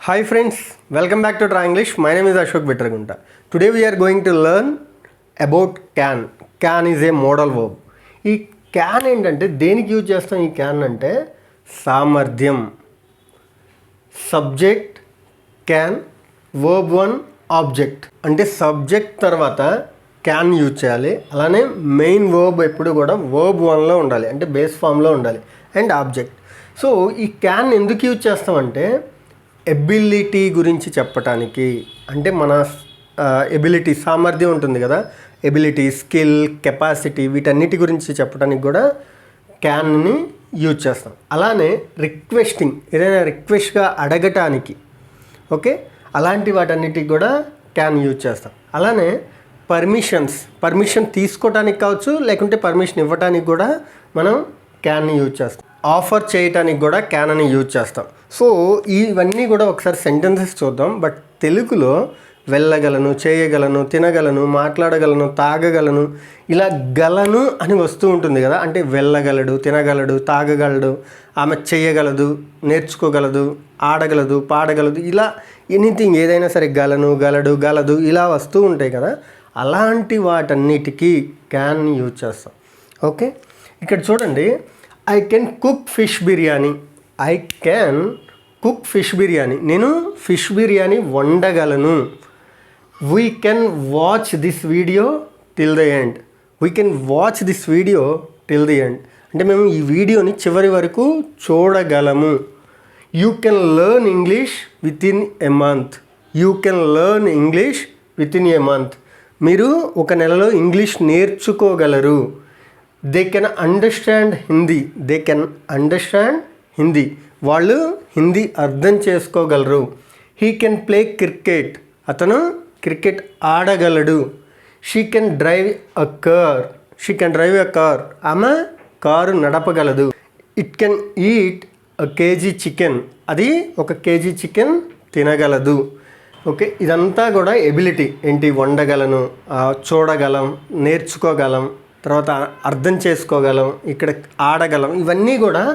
Hi friends, welcome back to Try English. My name is Ashok Bitragunta. Today we are going to learn about can. Can is a modal verb. ఈ can ఏంటంటే దేనికి use చేస్తాం? ఈ can అంటే సామర్థ్యం. Subject can, verb 1 object. అంటే subject తర్వాత can use చేయాలి. అలానే మెయిన్ వర్బ్ ఎప్పుడు కూడా వర్బ్ 1లో ఉండాలి, అంటే బేస్ ఫామ్లో ఉండాలి, అండ్ ఆబ్జెక్ట్. సో ఈ క్యాన్ ఎందుకు యూజ్ చేస్తామంటే ఎబిలిటీ గురించి చెప్పటానికి, అంటే మన ఎబిలిటీ సామర్థ్యం ఉంటుంది కదా, ఎబిలిటీ, స్కిల్, కెపాసిటీ, వీటన్నిటి గురించి చెప్పడానికి కూడా క్యాన్ని యూజ్ చేస్తాం. అలానే రిక్వెస్టింగ్, ఏదైనా రిక్వెస్ట్గా అడగటానికి, ఓకే, అలాంటి వాటన్నిటికి కూడా క్యాన్ యూజ్ చేస్తాం. అలానే పర్మిషన్ తీసుకోవటానికి కావచ్చు, లేకుంటే పర్మిషన్ ఇవ్వటానికి కూడా మనం క్యాన్ని యూజ్ చేస్తాం. ఆఫర్ చేయటానికి కూడా క్యాన్ అని యూజ్ చేస్తాం. సో ఇవన్నీ కూడా ఒకసారి సెంటెన్సెస్ చూద్దాం. బట్ తెలుగులో వెళ్ళగలను, చేయగలను, తినగలను, మాట్లాడగలను, తాగగలను, ఇలా గలను అని వస్తూ ఉంటుంది కదా. అంటే వెళ్ళగలడు, తినగలడు, తాగగలడు, ఆమె చేయగలదు, నేర్చుకోగలదు, ఆడగలదు, పాడగలదు, ఇలా ఎనీథింగ్ ఏదైనా సరే గలను, గలడు, గలదు, ఇలా వస్తూ ఉంటాయి కదా. అలాంటి వాటన్నిటికీ క్యాన్ యూజ్ చేస్తాం. ఓకే, ఇక్కడ చూడండి, I can cook fish biryani. I can cook fish biryani, నేను ఫిష్ బిర్యానీ వండగలను. We can watch this video till the end. We can watch this video till the end, అంటే మేము ఈ వీడియోని చివరి వరకు చూడగలము. You can learn English within a month. You can learn English within a month, మీరు ఒక నెలలో ఇంగ్లీష్ నేర్చుకోగలరు. They can understand Hindi. They can understand Hindi, వాళ్ళు హిందీ అర్థం చేసుకోగలరు. హీ కెన్ ప్లే క్రికెట్, అతను క్రికెట్ ఆడగలడు. She can drive a car. She can drive a car, ఆమె కారు నడపగలదు. It can eat a KG chicken, అది 1 కేజీ చికెన్ తినగలదు. ఓకే, ఇదంతా కూడా ఎబిలిటీ. ఏంటి? వండగలను, చూడగలం, నేర్చుకోగలం, తర్వాత అర్థం చేసుకోగలం, ఇక్కడ ఆడగలం, ఇవన్నీ కూడా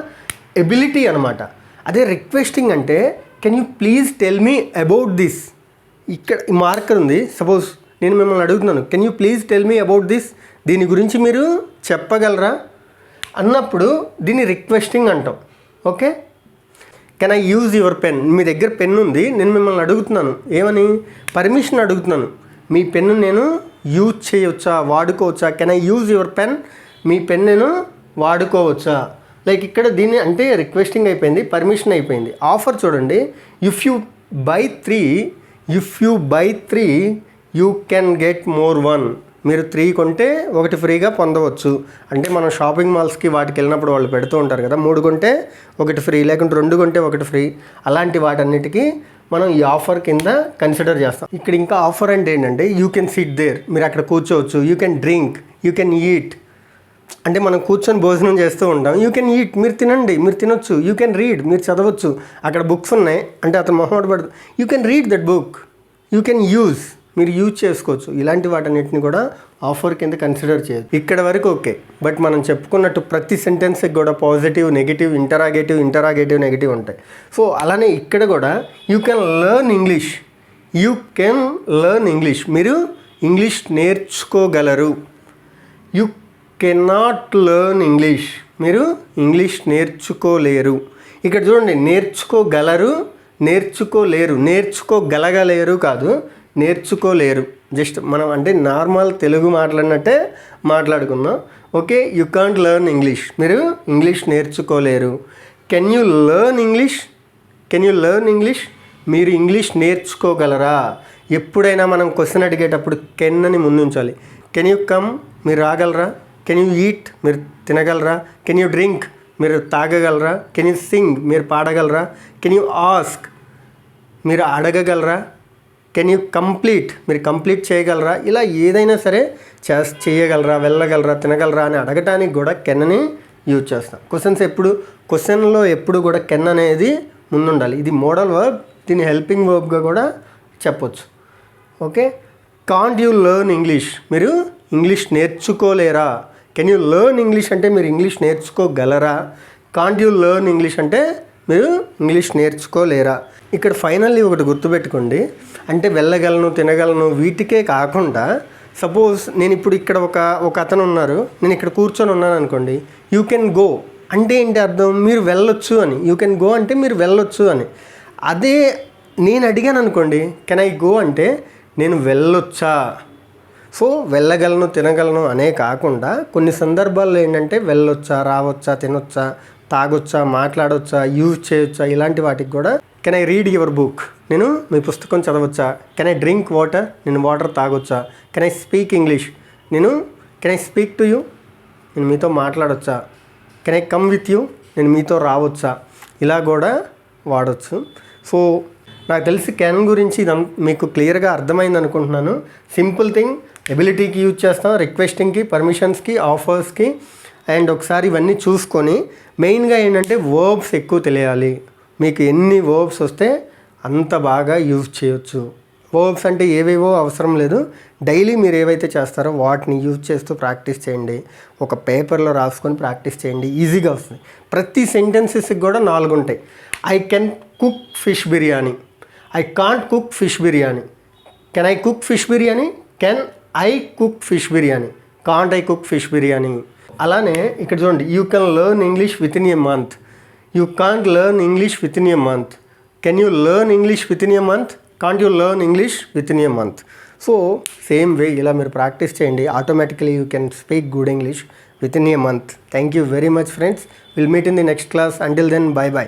ఎబిలిటీ అనమాట. అదే రిక్వెస్టింగ్ అంటే can you please tell me about this. ఇక్కడ ఈ మార్కర్ ఉంది. సపోజ్ నేను మిమ్మల్ని అడుగుతున్నాను, can you please tell me about this, దీని గురించి మీరు చెప్పగలరా అన్నప్పుడు దీన్ని రిక్వెస్టింగ్ అంటాం. Okay, can I use your pen. మీ దగ్గర పెన్ ఉంది, నేను మిమ్మల్ని అడుగుతున్నాను, ఏమని? పర్మిషన్ అడుగుతున్నాను. మీ పెన్ను నేను యూజ్ చేయవచ్చా, వాడుకోవచ్చా? Can I use your pen, me pen నేను వాడుకోవచ్చా? లైక్ ఇక్కడ దీన్ని అంటే రిక్వెస్టింగ్ అయిపోయింది, పర్మిషన్ అయిపోయింది. ఆఫర్ చూడండి, if you by three you can get more 1. మీరు 3 కొంటే 1 ఫ్రీగా పొందవచ్చు. అంటే మనం షాపింగ్ మాల్స్కి వాటికి వెళ్ళినప్పుడు వాళ్ళు పెడుతూ ఉంటారు కదా, 3 కొంటే 1 ఫ్రీ, లేకుంటే 2 కొంటే 1 ఫ్రీ. అలాంటి వాటన్నిటికీ మనం ఈ ఆఫర్ కింద కన్సిడర్ చేస్తాం. ఇక్కడ ఇంకా ఆఫర్ అంటే ఏంటంటే యూ కెన్ సిట్ దేర్, మీరు అక్కడ కూర్చోవచ్చు. You can drink, you can eat, అంటే మనం కూర్చొని భోజనం చేస్తూ ఉంటాం. యూ కెన్ ఈట్, మీరు తినండి, మీరు తినొచ్చు. యూ కెన్ రీడ్, మీరు చదవచ్చు. అక్కడ బుక్స్ ఉన్నాయి అంటే అతను మొహమాట పడదు. You can read that book. You can use, మీరు యూజ్ చేసుకోవచ్చు. ఇలాంటి వాటన్నిటిని కూడా ఆఫర్ కింద కన్సిడర్ చేయదు. ఇక్కడ వరకు ఓకే. బట్ మనం చెప్పుకున్నట్టు ప్రతి సెంటెన్స్కి కూడా పాజిటివ్, నెగిటివ్, ఇంటరాగేటివ్, నెగిటివ్ ఉంటాయి. సో అలానే ఇక్కడ కూడా you can learn English. You can learn English, మీరు ఇంగ్లీష్ నేర్చుకోగలరు. యూ కెనాట్ లెర్న్ ఇంగ్లీష్, మీరు ఇంగ్లీష్ నేర్చుకోలేరు. ఇక్కడ చూడండి, నేర్చుకోగలరు, నేర్చుకోలేరు, నేర్చుకోగలగలేరు కాదు, నేర్చుకోలేరు. జస్ట్ మనం అంటే నార్మల్ తెలుగు మాట్లాడినట్టే మాట్లాడుకున్నాం. Okay, you can't learn English, మీరు ఇంగ్లీష్ నేర్చుకోలేరు. Can you learn English, can you learn English, మీరు ఇంగ్లీష్ నేర్చుకోగలరా? ఎప్పుడైనా మనం క్వశ్చన్ అడిగేటప్పుడు కెన్ అని ముందుంచాలి. కెన్ యూ కమ్, మీరు రాగలరా? కెన్ యూ ఈట్, మీరు తినగలరా? కెన్ యూ డ్రింక్, మీరు తాగగలరా? కెన్ యూ సింగ్, మీరు పాడగలరా? కెన్ యూ ఆస్క్, మీరు అడగగలరా? కెన్ యూ కంప్లీట్, మీరు కంప్లీట్ చేయగలరా? ఇలా ఏదైనా సరే చేయగలరా, వెళ్ళగలరా, తినగలరా అని అడగటానికి కూడా కెన్ అని యూజ్ చేస్తాం. క్వశ్చన్లో ఎప్పుడు కూడా కెన్ అనేది ముందుండాలి. ఇది మోడల్ వర్బ్, దీన్ని హెల్పింగ్ వర్బ్గా కూడా చెప్పొచ్చు. Okay, can't you learn English, మీరు ఇంగ్లీష్ నేర్చుకోలేరా? కెన్ యూ లెర్న్ ఇంగ్లీష్ అంటే మీరు ఇంగ్లీష్ నేర్చుకోగలరా? కాంట్ యూ లెర్న్ ఇంగ్లీష్ అంటే మీరు ఇంగ్లీష్ నేర్చుకోలేరా? ఇక్కడ ఫైనల్లీ ఒకటి గుర్తుపెట్టుకోండి, అంటే వెళ్ళగలను, తినగలను వీటికే కాకుండా సపోజ్ నేను ఇప్పుడు ఇక్కడ ఒక అతను ఉన్నారు, నేను ఇక్కడ కూర్చొని ఉన్నాను అనుకోండి, యూ కెన్ గో అంటే ఏంటి అర్థం? మీరు వెళ్ళొచ్చు అని. యూ కెన్ గో అంటే మీరు వెళ్ళొచ్చు అని. అదే నేను అడిగాను అనుకోండి, కెన్ ఐ గో అంటే నేను వెళ్ళొచ్చా. సో వెళ్ళగలను, తినగలను అనే కాకుండా కొన్ని సందర్భాల్లో ఏంటంటే వెళ్ళొచ్చా, రావచ్చా, తినొచ్చా, తాగొచ్చా, మాట్లాడొచ్చా, యూజ్ చేయొచ్చా, ఇలాంటి వాటికి కూడా can I read your book, నేను మీ పుస్తకం చదవచ్చా. కెన్ ఐ డ్రింక్ వాటర్, నేను వాటర్ తాగొచ్చా. Can I speak English, can I speak to you, నేను మీతో మాట్లాడొచ్చా. Can I come with you, నేను మీతో రావచ్చా. ఇలా కూడా వాడచ్చు. సో నాకు తెలిసి క్యాన్ గురించి మీకు క్లియర్గా అర్థమైంది అనుకుంటున్నాను. సింపుల్ థింగ్, ఎబిలిటీకి యూజ్ చేస్తాం, రిక్వెస్టింగ్కి, పర్మిషన్స్కి, ఆఫర్స్కి. అండ్ ఒకసారి ఇవన్నీ చూసుకొని మెయిన్గా ఏంటంటే వర్బ్స్ ఎక్కువ తెలియాలి. మీకు ఎన్ని వర్బ్స్ వస్తే అంత బాగా యూజ్ చేయొచ్చు. వర్బ్స్ అంటే ఏవేవో అవసరం లేదు, డైలీ మీరు ఏవైతే చేస్తారో వాటిని యూజ్ చేస్తూ ప్రాక్టీస్ చేయండి. ఒక పేపర్లో రాసుకొని ప్రాక్టీస్ చేయండి, ఈజీగా వస్తుంది. ప్రతి సెంటెన్సెస్కి కూడా 4 ఉంటాయి. I can cook fish biryani, I can't cook fish biryani. Can I cook fish biryani, can I cook fish biryani, can't I cook fish biryani. అలానే ఇక్కడ చూడండి, you can learn English within a month, you can't learn English within a month. Can you learn English within a month, can't you learn English within a month. So same way ఇలా మీరు practice చేయండి, automatically you can speak good English within a month. Thank you very much friends. Will meet in the next class. Until then, bye by.